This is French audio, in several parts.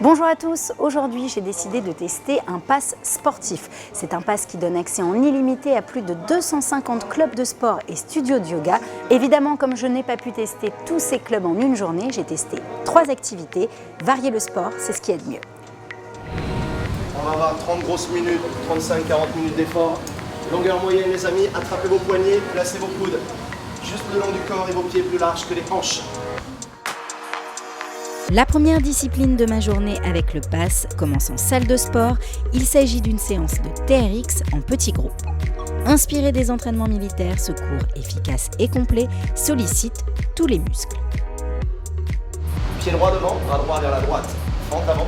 Bonjour à tous, aujourd'hui j'ai décidé de tester un pass sportif. C'est un pass qui donne accès en illimité à plus de 250 clubs de sport et studios de yoga. Évidemment, comme je n'ai pas pu tester tous ces clubs en une journée, j'ai testé 3 activités. Varier le sport, c'est ce qui est de mieux. On va avoir 30 grosses minutes, 35-40 minutes d'effort. Longueur moyenne les amis, attrapez vos poignets, placez vos coudes juste le long du corps et vos pieds plus larges que les hanches. La première discipline de ma journée avec le pass commence en salle de sport. Il s'agit d'une séance de TRX en petits groupes. Inspiré des entraînements militaires, ce cours efficace et complet sollicite tous les muscles. Pied droit devant, bras droit vers la droite, fente avant.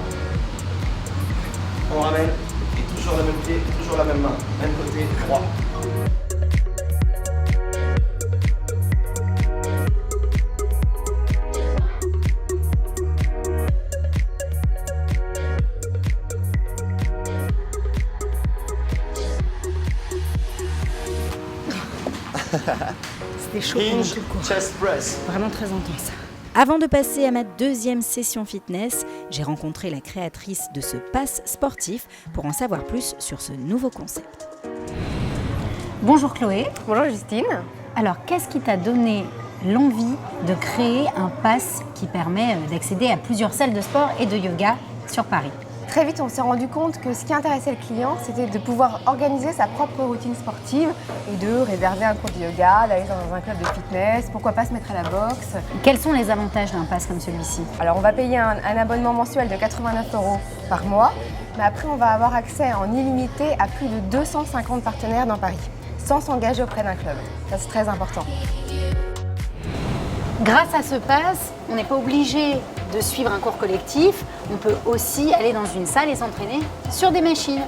On ramène, et toujours le même pied, toujours la même main, même côté droit. C'était chaud pendant Hinge, tout le cours. chest press. Vraiment très intense. Avant de passer à ma deuxième session fitness, j'ai rencontré la créatrice de ce pass sportif pour en savoir plus sur ce nouveau concept. Bonjour Chloé. Bonjour Justine. Alors, qu'est-ce qui t'a donné l'envie de créer un pass qui permet d'accéder à plusieurs salles de sport et de yoga sur Paris ? Très vite, on s'est rendu compte que ce qui intéressait le client, c'était de pouvoir organiser sa propre routine sportive et de réserver un cours de yoga, d'aller dans un club de fitness, pourquoi pas se mettre à la boxe. Quels sont les avantages d'un pass comme celui-ci ? Alors, on va payer un abonnement mensuel de 89 € par mois, mais après, on va avoir accès en illimité à plus de 250 partenaires dans Paris, sans s'engager auprès d'un club. Ça, c'est très important. Grâce à ce pass, on n'est pas obligé de suivre un cours collectif, on peut aussi aller dans une salle et s'entraîner sur des machines.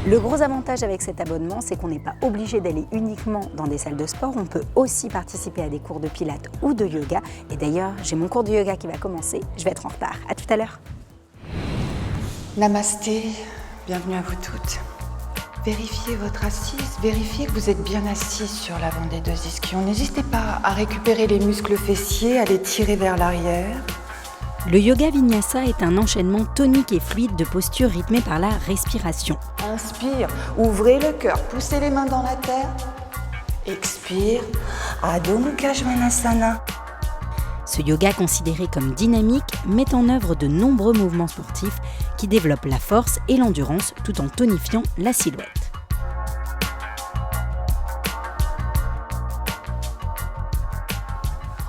Le gros avantage avec cet abonnement, c'est qu'on n'est pas obligé d'aller uniquement dans des salles de sport, on peut aussi participer à des cours de pilates ou de yoga. Et d'ailleurs, j'ai mon cours de yoga qui va commencer, je vais être en retard. À tout à l'heure. Namasté, bienvenue à vous toutes. Vérifiez votre assise, vérifiez que vous êtes bien assise sur l'avant des deux ischions. N'hésitez pas à récupérer les muscles fessiers, à les tirer vers l'arrière. Le yoga vinyasa est un enchaînement tonique et fluide de postures rythmées par la respiration. Inspire, ouvrez le cœur, poussez les mains dans la terre. Expire, Adho Mukha Svanasana. Ce yoga considéré comme dynamique met en œuvre de nombreux mouvements sportifs qui développent la force et l'endurance tout en tonifiant la silhouette.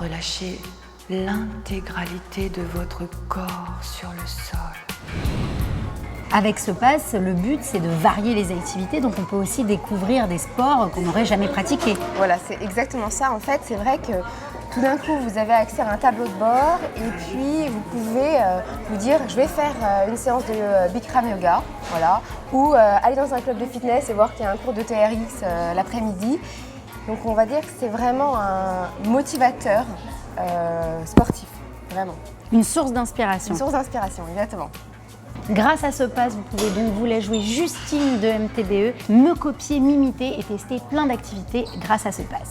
Relâchez l'intégralité de votre corps sur le sol. Avec ce pass, le but c'est de varier les activités, donc on peut aussi découvrir des sports qu'on n'aurait jamais pratiqués. Voilà, c'est exactement ça. En fait, c'est vrai que tout d'un coup, vous avez accès à un tableau de bord et puis vous pouvez vous dire je vais faire une séance de Bikram yoga, voilà, ou aller dans un club de fitness et voir qu'il y a un cours de TRX l'après-midi. Donc on va dire que c'est vraiment un motivateur sportif, vraiment. Une source d'inspiration. Une source d'inspiration, exactement. Grâce à ce pass, vous pouvez donc vous la jouer Justine de MTBE, me copier, m'imiter et tester plein d'activités grâce à ce pass.